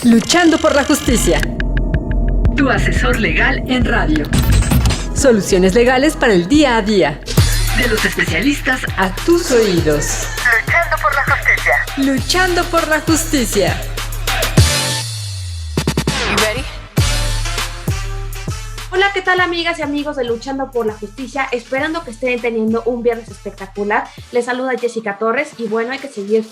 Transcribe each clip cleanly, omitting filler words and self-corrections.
Luchando por la justicia. Tu asesor legal en radio. Soluciones legales para el día a día. De los especialistas a tus oídos. Luchando por la justicia. Luchando por la justicia. Hola, ¿qué tal amigas y amigos de Luchando por la Justicia? Esperando que estén teniendo un viernes espectacular. Les saluda Jessica Torres y bueno, hay que seguir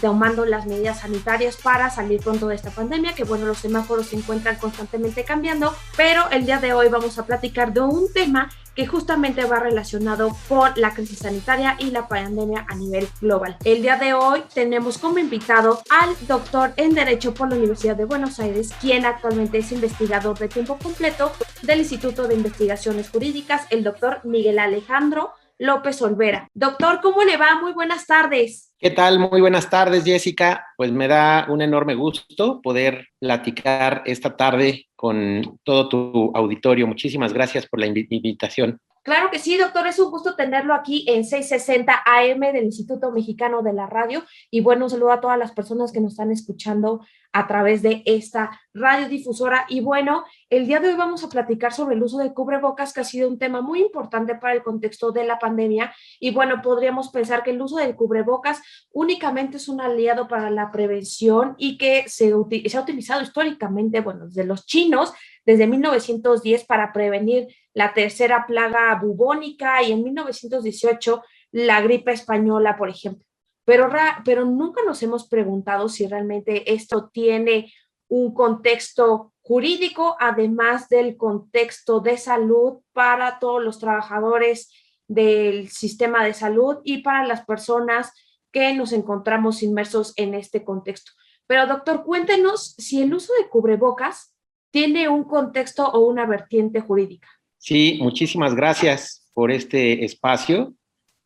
tomando las medidas sanitarias para salir pronto de esta pandemia, que bueno, los semáforos se encuentran constantemente cambiando, pero el día de hoy vamos a platicar de un tema que justamente va relacionado con la crisis sanitaria y la pandemia a nivel global. El día de hoy tenemos como invitado al doctor en Derecho por la Universidad de Buenos Aires, quien actualmente es investigador de tiempo completo del Instituto de Investigaciones Jurídicas, el doctor Miguel Alejandro López Olvera. Doctor, ¿cómo le va? Muy buenas tardes. ¿Qué tal? Muy buenas tardes, Jessica. Pues me da un enorme gusto poder platicar esta tarde con todo tu auditorio. Muchísimas gracias por la invitación. Claro que sí, doctor, es un gusto tenerlo aquí en 660 AM del Instituto Mexicano de la Radio. Y bueno, un saludo a todas las personas que nos están escuchando a través de esta radiodifusora. Y bueno, el día de hoy vamos a platicar sobre el uso de cubrebocas, que ha sido un tema muy importante para el contexto de la pandemia. Y bueno, podríamos pensar que el uso del cubrebocas únicamente es un aliado para la prevención y que se ha utilizado históricamente, bueno, desde los chinos, desde 1910 para prevenir la tercera plaga bubónica y en 1918 la gripe española, por ejemplo. Pero nunca nos hemos preguntado si realmente esto tiene un contexto jurídico, además del contexto de salud para todos los trabajadores del sistema de salud y para las personas que nos encontramos inmersos en este contexto. Pero doctor, cuéntenos si el uso de cubrebocas tiene un contexto o una vertiente jurídica. Sí, muchísimas gracias por este espacio.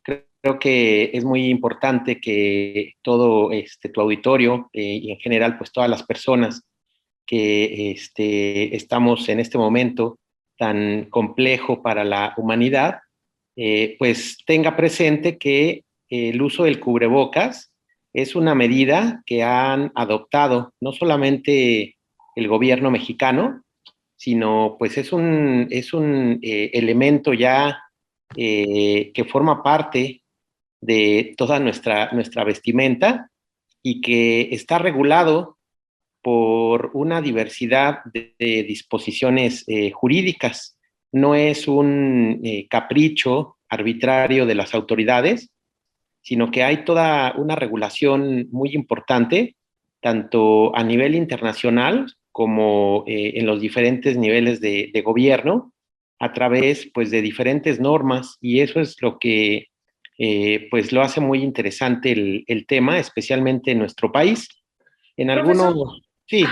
Creo que es muy importante que todo tu auditorio y en general pues todas las personas que estamos en este momento tan complejo para la humanidad, pues tenga presente que el uso del cubrebocas es una medida que han adoptado no solamente el gobierno mexicano, sino pues es un elemento ya que forma parte de toda nuestra vestimenta y que está regulado por una diversidad de disposiciones jurídicas. No es un capricho arbitrario de las autoridades, sino que hay toda una regulación muy importante, tanto a nivel internacional como en los diferentes niveles de gobierno, a través pues, de diferentes normas, y eso es lo que pues, lo hace muy interesante el tema, especialmente en nuestro país. En algunos... Sí,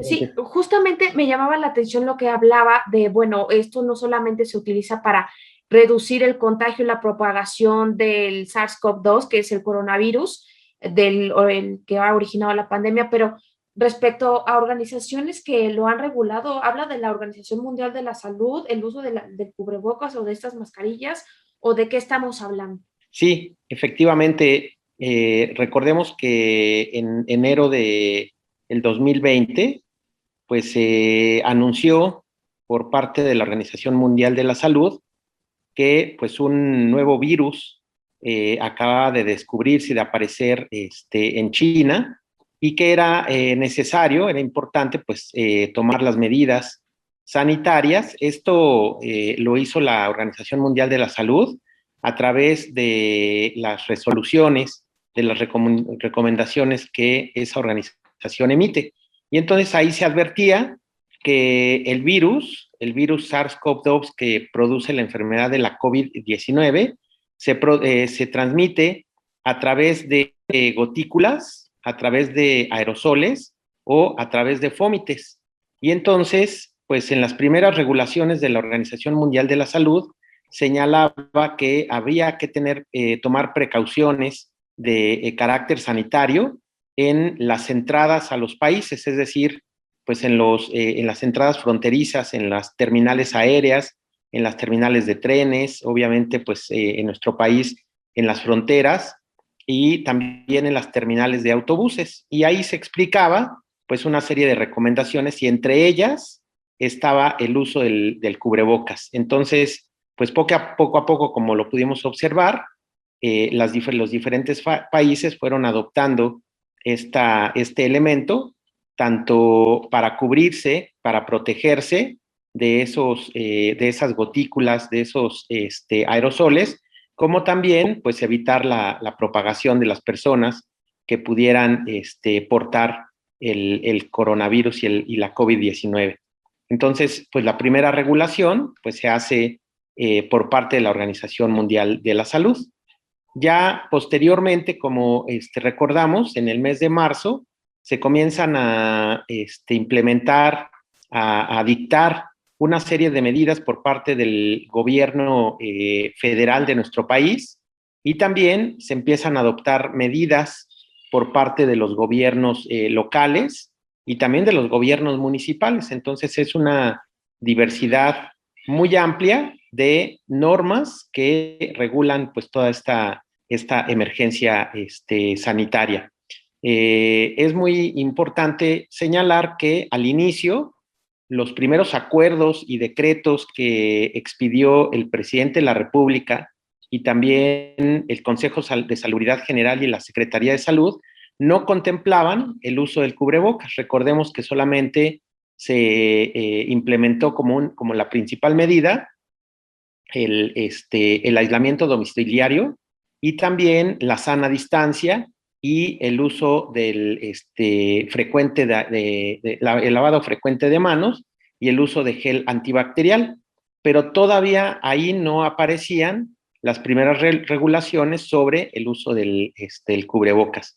sí, justamente me llamaba la atención lo que hablaba de, bueno, esto no solamente se utiliza para reducir el contagio y la propagación del SARS-CoV-2, que es el coronavirus, el que ha originado la pandemia, pero respecto a organizaciones que lo han regulado, habla de la Organización Mundial de la Salud, el uso del cubrebocas o de estas mascarillas, ¿o de qué estamos hablando? Sí, efectivamente, recordemos que en enero del 2020, pues se anunció por parte de la Organización Mundial de la Salud que pues un nuevo virus acaba de descubrirse y de aparecer en China, y que era necesario, era importante pues tomar las medidas sanitarias. Esto lo hizo la Organización Mundial de la Salud a través de las resoluciones, de las recomendaciones que esa organización emite. Y entonces ahí se advertía que el virus SARS-CoV-2 que produce la enfermedad de la COVID-19 se transmite a través de gotículas, a través de aerosoles o a través de fómites. Y entonces, pues en las primeras regulaciones de la Organización Mundial de la Salud señalaba que había que tomar precauciones de carácter sanitario en las entradas a los países, es decir, pues en las entradas fronterizas, en las terminales aéreas, en las terminales de trenes, obviamente pues en nuestro país, en las fronteras, y también en las terminales de autobuses. Y ahí se explicaba pues una serie de recomendaciones y entre ellas estaba el uso del cubrebocas. Entonces, pues poco a poco, como lo pudimos observar, los diferentes países fueron adoptando este elemento, tanto para cubrirse, para protegerse de esas gotículas, de esos aerosoles, como también pues evitar la propagación de las personas que pudieran portar el coronavirus y la COVID-19. Entonces, pues la primera regulación pues se hace por parte de la Organización Mundial de la Salud. Ya posteriormente, como recordamos, en el mes de marzo se comienzan a implementar, a dictar una serie de medidas por parte del gobierno federal de nuestro país y también se empiezan a adoptar medidas por parte de los gobiernos locales y también de los gobiernos municipales. Entonces es una diversidad muy amplia de normas que regulan pues toda esta emergencia sanitaria. Es muy importante señalar que al inicio los primeros acuerdos y decretos que expidió el presidente de la República y también el Consejo de Salubridad General y la Secretaría de Salud no contemplaban el uso del cubrebocas. Recordemos que solamente se implementó como la principal medida el aislamiento domiciliario y también la sana distancia y el uso del el lavado frecuente de manos y el uso de gel antibacterial. Pero todavía ahí no aparecían las primeras regulaciones sobre el uso del cubrebocas.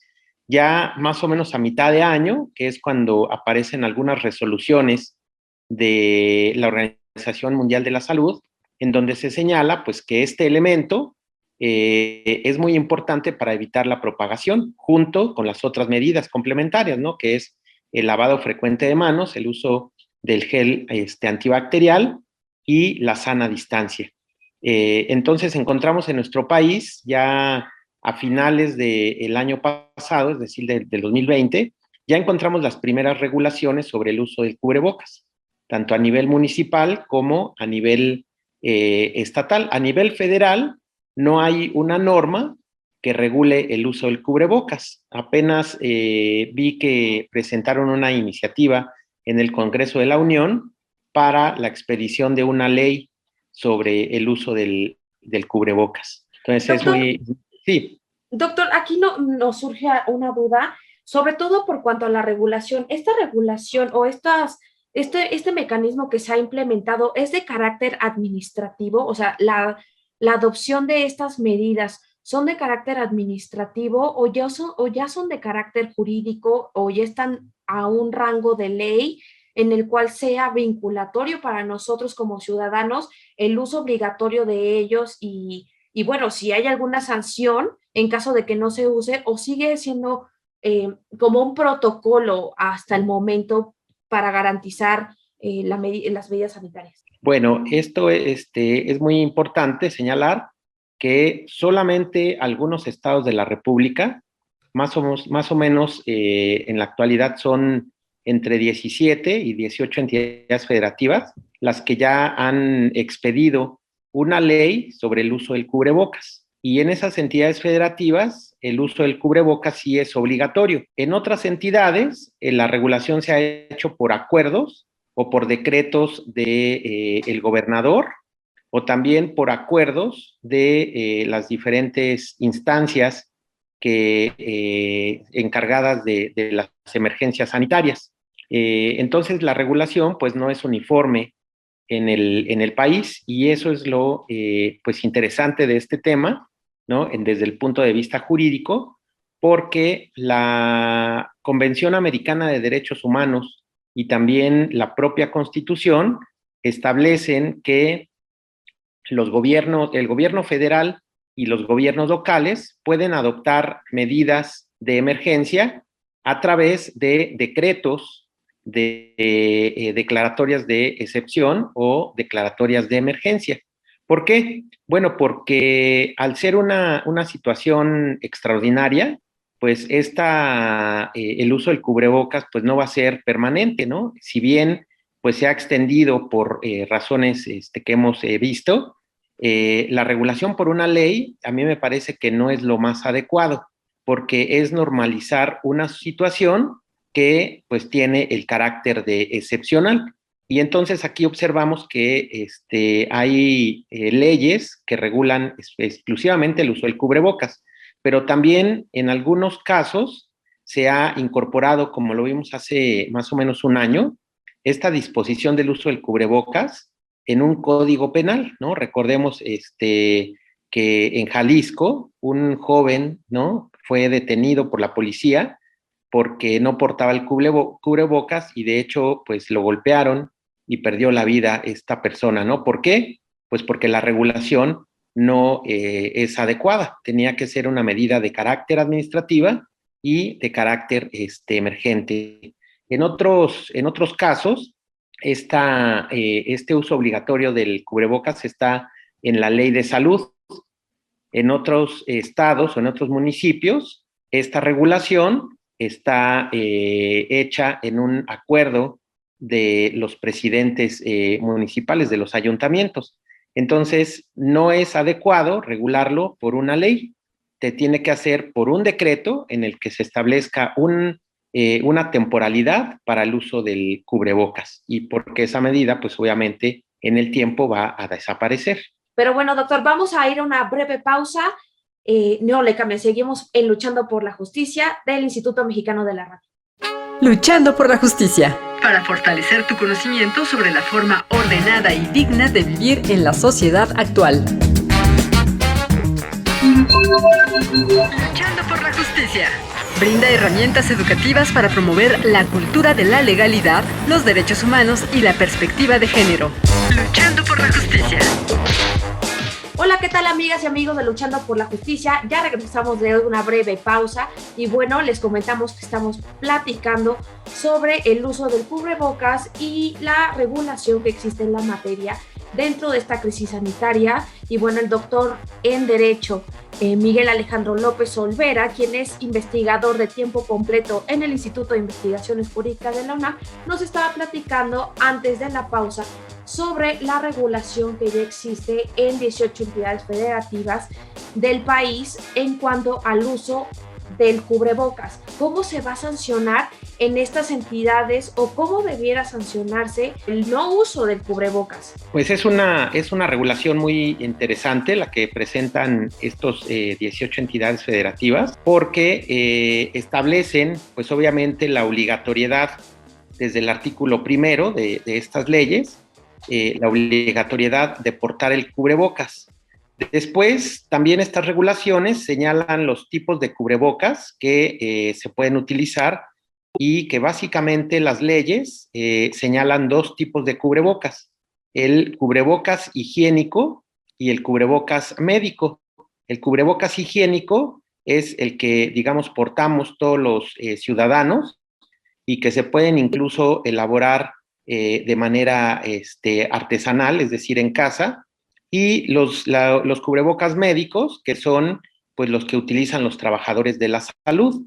Ya más o menos a mitad de año, que es cuando aparecen algunas resoluciones de la Organización Mundial de la Salud, en donde se señala pues que este elemento es muy importante para evitar la propagación, junto con las otras medidas complementarias, ¿no? Que es el lavado frecuente de manos, el uso del gel antibacterial y la sana distancia. Entonces encontramos en nuestro país ya a finales del año pasado, es decir, del 2020, ya encontramos las primeras regulaciones sobre el uso del cubrebocas, tanto a nivel municipal como a nivel estatal. A nivel federal no hay una norma que regule el uso del cubrebocas. Apenas vi que presentaron una iniciativa en el Congreso de la Unión para la expedición de una ley sobre el uso del cubrebocas. Entonces, doctor, es muy... Sí. Doctor, aquí nos surge una duda, sobre todo por cuanto a la regulación. ¿Esta regulación o este mecanismo que se ha implementado es de carácter administrativo? O sea, la adopción de estas medidas son de carácter administrativo o ya son de carácter jurídico o ya están a un rango de ley en el cual sea vinculatorio para nosotros como ciudadanos el uso obligatorio de ellos y bueno, si hay alguna sanción en caso de que no se use o sigue siendo como un protocolo hasta el momento para garantizar las medidas sanitarias. Bueno, esto es muy importante señalar que solamente algunos estados de la República, más o menos en la actualidad son entre 17 y 18 entidades federativas, las que ya han expedido una ley sobre el uso del cubrebocas. Y en esas entidades federativas, el uso del cubrebocas sí es obligatorio. En otras entidades, la regulación se ha hecho por acuerdos o por decretos del gobernador o también por acuerdos de las diferentes instancias encargadas de las emergencias sanitarias. Entonces, la regulación pues no es uniforme en el país y eso es lo pues interesante de este tema, ¿no? Desde el punto de vista jurídico, porque la Convención Americana de Derechos Humanos y también la propia Constitución establecen que el gobierno federal y los gobiernos locales pueden adoptar medidas de emergencia a través de decretos de declaratorias de excepción o declaratorias de emergencia. ¿Por qué? Bueno, porque al ser una situación extraordinaria, pues el uso del cubrebocas pues no va a ser permanente, ¿no? Si bien pues se ha extendido por razones que hemos visto, la regulación por una ley a mí me parece que no es lo más adecuado, porque es normalizar una situación que pues tiene el carácter de excepcional. Y entonces aquí observamos que hay leyes que regulan exclusivamente el uso del cubrebocas, pero también en algunos casos se ha incorporado, como lo vimos hace más o menos un año, esta disposición del uso del cubrebocas en un código penal, ¿no? Recordemos que en Jalisco un joven, ¿no?, fue detenido por la policía porque no portaba el cubrebocas y de hecho pues lo golpearon y perdió la vida esta persona, ¿no? ¿Por qué? Pues porque la regulación no es adecuada. Tenía que ser una medida de carácter administrativa y de carácter emergente. En otros casos, este uso obligatorio del cubrebocas está en la ley de salud. En otros estados o en otros municipios, esta regulación está hecha en un acuerdo de los presidentes municipales, de los ayuntamientos. Entonces, no es adecuado regularlo por una ley. Te tiene que hacer por un decreto en el que se establezca una temporalidad para el uso del cubrebocas y porque esa medida, pues obviamente, en el tiempo va a desaparecer. Pero bueno, doctor, vamos a ir a una breve pausa. No le cambien, seguimos en Luchando por la Justicia del Instituto Mexicano de la Radio. Luchando por la justicia. Para fortalecer tu conocimiento sobre la forma ordenada y Digna de vivir en la sociedad actual. luchando por la justicia. Brinda herramientas educativas para promover la cultura de la legalidad, los derechos humanos y la perspectiva de género. Luchando por la justicia. Hola, ¿qué tal, amigas y amigos de Luchando por la Justicia? Ya regresamos de una breve pausa y bueno, les comentamos que estamos platicando sobre el uso del cubrebocas y la regulación que existe en la materia dentro de esta crisis sanitaria. Y bueno, el doctor en Derecho, Miguel Alejandro López Olvera, quien es investigador de tiempo completo en el Instituto de Investigaciones Jurídicas de la UNAM, nos estaba platicando antes de la pausa sobre la regulación que ya existe en 18 entidades federativas del país en cuanto al uso del cubrebocas. ¿Cómo se va a sancionar en estas entidades o cómo debiera sancionarse el no uso del cubrebocas? Pues es una regulación muy interesante la que presentan estos 18 entidades federativas porque establecen, pues obviamente, la obligatoriedad desde el artículo primero de estas leyes, la obligatoriedad de portar el cubrebocas. Después, también estas regulaciones señalan los tipos de cubrebocas que se pueden utilizar y que básicamente las leyes señalan dos tipos de cubrebocas: el cubrebocas higiénico y el cubrebocas médico. El cubrebocas higiénico es el que, digamos, portamos todos los ciudadanos y que se pueden incluso elaborar de manera artesanal, es decir, en casa, y los cubrebocas médicos, que son pues los que utilizan los trabajadores de la salud.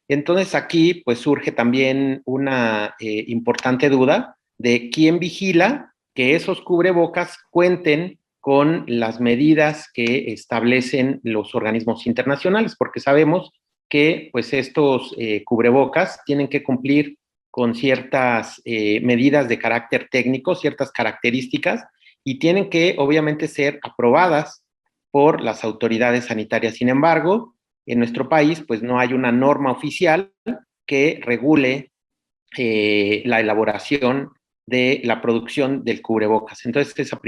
Entonces aquí pues surge también una importante duda de quién vigila que esos cubrebocas cuenten con las medidas que establecen los organismos internacionales, porque sabemos que pues estos cubrebocas tienen que cumplir con ciertas medidas de carácter técnico, ciertas características, y tienen que obviamente ser aprobadas por las autoridades sanitarias. Sin embargo, en nuestro país pues no hay una norma oficial que regule la elaboración de la producción del cubrebocas. Entonces esa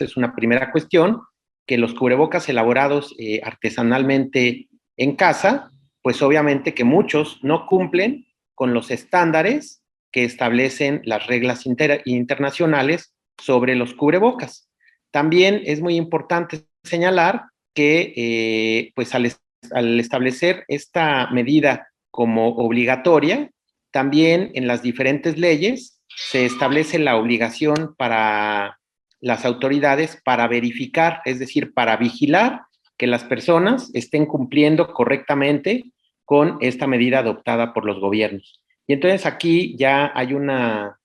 es una primera cuestión, que los cubrebocas elaborados artesanalmente en casa, pues obviamente que muchos no cumplen con los estándares que establecen las reglas internacionales sobre los cubrebocas. También es muy importante señalar que pues al establecer esta medida como obligatoria, también en las diferentes leyes se establece la obligación para las autoridades para verificar, es decir, para vigilar que las personas estén cumpliendo correctamente con esta medida adoptada por los gobiernos. Y entonces aquí ya hay una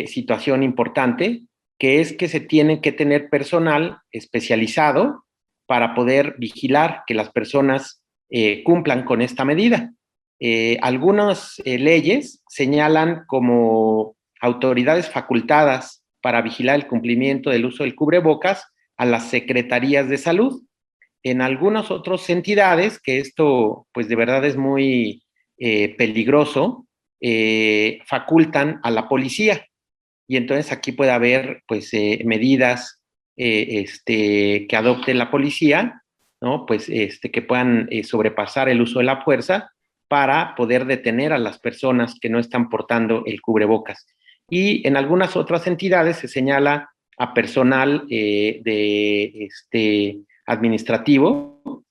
situación importante, que es que se tiene que tener personal especializado para poder vigilar que las personas cumplan con esta medida. Algunas leyes señalan como autoridades facultadas para vigilar el cumplimiento del uso del cubrebocas a las secretarías de salud. En algunas otras entidades, que esto pues de verdad es muy peligroso, facultan a la policía. Y entonces aquí puede haber pues medidas que adopte la policía, ¿no? Pues que puedan sobrepasar el uso de la fuerza para poder detener a las personas que no están portando el cubrebocas. Y en algunas otras entidades se señala a personal administrativo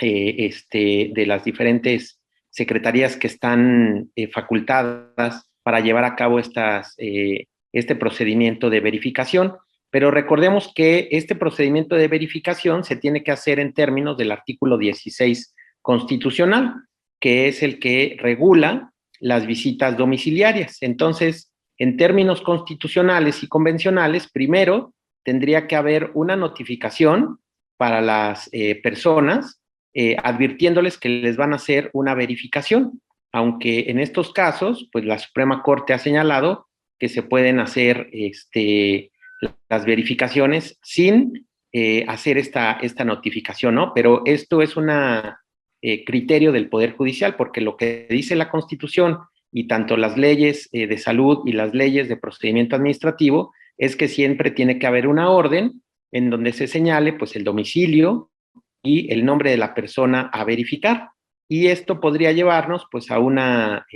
de las diferentes secretarías que están facultadas para llevar a cabo este procedimiento de verificación. Pero recordemos que este procedimiento de verificación se tiene que hacer en términos del artículo 16 constitucional, que es el que regula las visitas domiciliarias. Entonces, en términos constitucionales y convencionales, primero tendría que haber una notificación para las personas advirtiéndoles que les van a hacer una verificación, aunque en estos casos, pues la Suprema Corte ha señalado que se pueden hacer las verificaciones sin hacer esta notificación, ¿no? Pero esto es un criterio del Poder Judicial, porque lo que dice la Constitución y tanto las leyes de salud y las leyes de procedimiento administrativo es que siempre tiene que haber una orden en donde se señale pues el domicilio y el nombre de la persona a verificar. Y esto podría llevarnos pues a una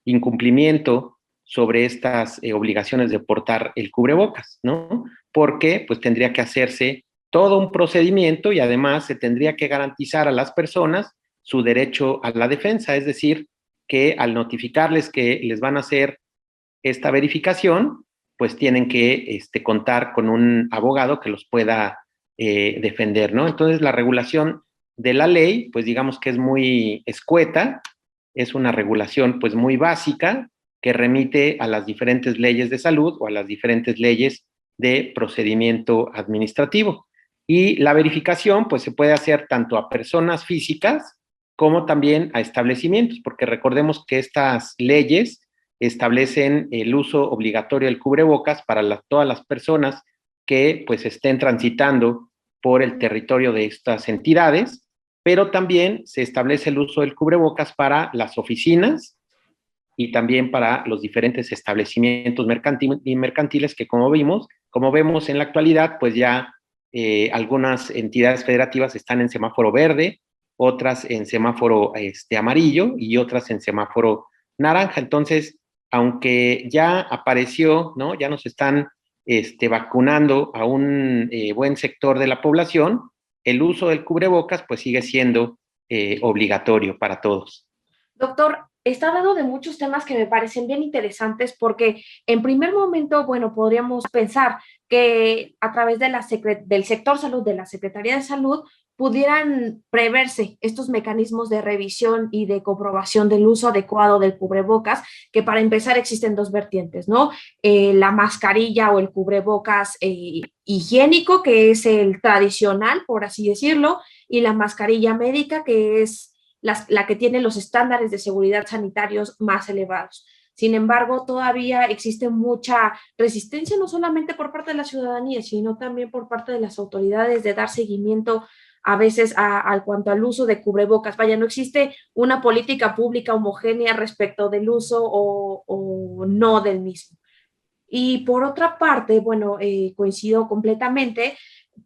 incumplimiento sobre estas obligaciones de portar el cubrebocas, ¿no? Porque pues tendría que hacerse todo un procedimiento y además se tendría que garantizar a las personas su derecho a la defensa, es decir, que al notificarles que les van a hacer esta verificación, pues tienen que contar con un abogado que los pueda defender, ¿no? Entonces la regulación de la ley, pues digamos que es muy escueta, es una regulación pues muy básica que remite a las diferentes leyes de salud o a las diferentes leyes de procedimiento administrativo. Y la verificación pues se puede hacer tanto a personas físicas como también a establecimientos, porque recordemos que estas leyes establecen el uso obligatorio del cubrebocas para todas las personas que pues estén transitando por el territorio de estas entidades, pero también se establece el uso del cubrebocas para las oficinas y también para los diferentes establecimientos mercantiles que como vemos en la actualidad, pues ya algunas entidades federativas están en semáforo verde, otras en semáforo amarillo y otras en semáforo naranja. Entonces, aunque ya apareció, ¿no? Ya nos están vacunando a un buen sector de la población, el uso del cubrebocas pues sigue siendo obligatorio para todos. Doctor, está hablando de muchos temas que me parecen bien interesantes porque en primer momento, bueno, podríamos pensar que a través de del sector salud, de la Secretaría de Salud, pudieran preverse estos mecanismos de revisión y de comprobación del uso adecuado del cubrebocas, que para empezar existen dos vertientes, ¿no? La mascarilla o el cubrebocas higiénico, que es el tradicional, por así decirlo, y la mascarilla médica, que es la que tiene los estándares de seguridad sanitarios más elevados. Sin embargo, todavía existe mucha resistencia, no solamente por parte de la ciudadanía, sino también por parte de las autoridades de dar seguimiento a veces a cuanto al uso de cubrebocas. Vaya, no existe una política pública homogénea respecto del uso o no del mismo. Y por otra parte, bueno, coincido completamente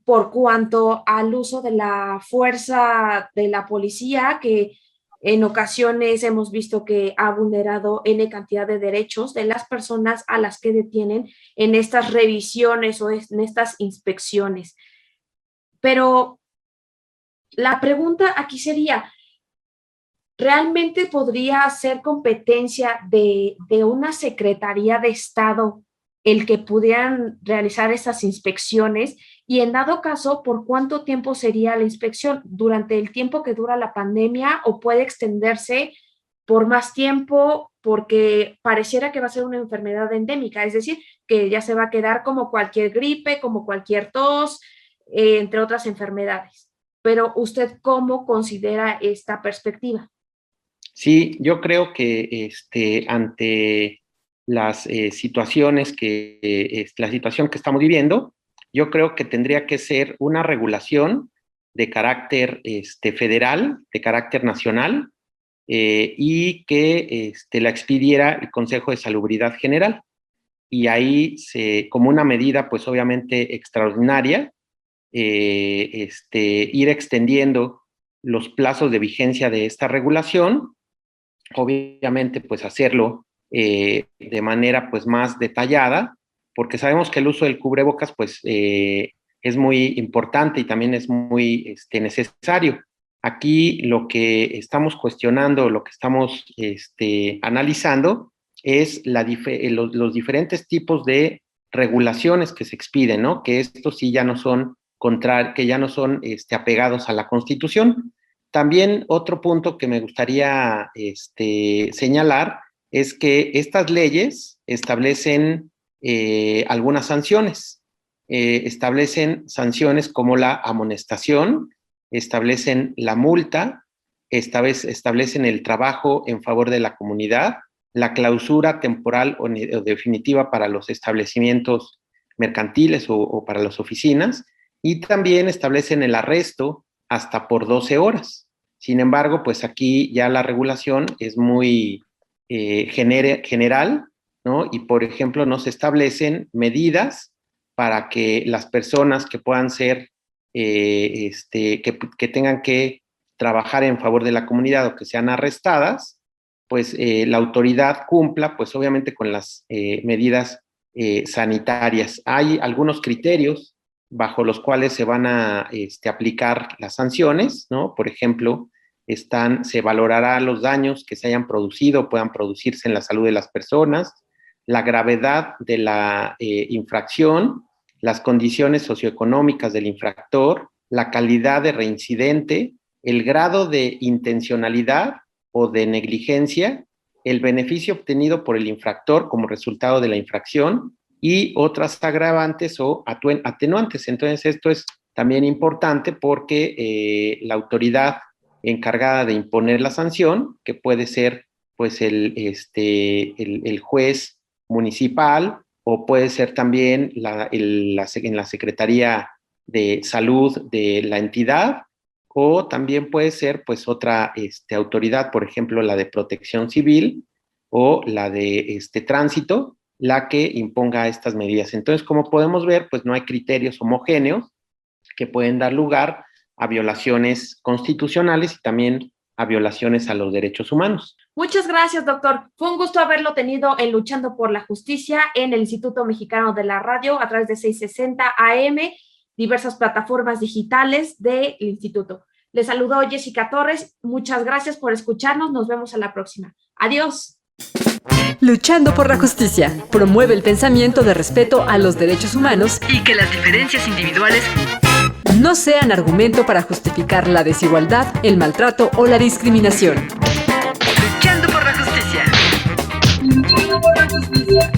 por cuanto al uso de la fuerza de la policía, que en ocasiones hemos visto que ha vulnerado N cantidad de derechos de las personas a las que detienen en estas revisiones o en estas inspecciones. Pero la pregunta aquí sería, ¿realmente podría ser competencia de una Secretaría de Estado el que pudieran realizar esas inspecciones y en dado caso, ¿por cuánto tiempo sería la inspección? ¿Durante el tiempo que dura la pandemia o puede extenderse por más tiempo porque pareciera que va a ser una enfermedad endémica? Es decir, que ya se va a quedar como cualquier gripe, como cualquier tos, entre otras enfermedades. Pero ¿usted cómo considera esta perspectiva? Sí, yo creo que ante las situaciones la situación que estamos viviendo, yo creo que tendría que ser una regulación de carácter federal, de carácter nacional, y que la expidiera el Consejo de Salubridad General. Y ahí, como una medida, pues obviamente extraordinaria, ir extendiendo los plazos de vigencia de esta regulación, obviamente pues hacerlo de manera pues más detallada, porque sabemos que el uso del cubrebocas pues es muy importante y también es muy necesario. Aquí lo que estamos cuestionando, lo que estamos analizando es los diferentes tipos de regulaciones que se expiden, ¿no? Que estos sí ya no son apegados a la Constitución. También otro punto que me gustaría señalar es que estas leyes establecen algunas sanciones. Establecen sanciones como la amonestación, establecen la multa, establecen el trabajo en favor de la comunidad, la clausura temporal o definitiva para los establecimientos mercantiles o para las oficinas, y también establecen el arresto hasta por 12 horas. Sin embargo, pues aquí ya la regulación es muy general, ¿no? Y, por ejemplo, no se establecen medidas para que las personas que puedan ser, que tengan que trabajar en favor de la comunidad o que sean arrestadas, pues la autoridad cumpla, pues obviamente con las medidas sanitarias. Hay algunos criterios bajo los cuales se van a aplicar las sanciones, ¿no? Por ejemplo, se valorará los daños que se hayan producido o puedan producirse en la salud de las personas, la gravedad de la infracción, las condiciones socioeconómicas del infractor, la calidad de reincidente, el grado de intencionalidad o de negligencia, el beneficio obtenido por el infractor como resultado de la infracción y otras agravantes o atenuantes. Entonces, esto es también importante porque la autoridad encargada de imponer la sanción, que puede ser pues el juez municipal o puede ser también en la Secretaría de Salud de la entidad, o también puede ser pues otra autoridad, por ejemplo la de Protección Civil o la de Tránsito, la que imponga estas medidas. Entonces, como podemos ver, pues no hay criterios homogéneos que pueden dar lugar a violaciones constitucionales y también a violaciones a los derechos humanos. Muchas gracias, doctor. Fue un gusto haberlo tenido en Luchando por la Justicia en el Instituto Mexicano de la Radio a través de 660 AM, diversas plataformas digitales del instituto. Les saludó Jessica Torres. Muchas gracias por escucharnos. Nos vemos a la próxima. Adiós. Luchando por la justicia. Promueve el pensamiento de respeto a los derechos humanos y que las diferencias individuales no sean argumento para justificar la desigualdad, el maltrato o la discriminación. Luchando por la justicia. Luchando por la justicia.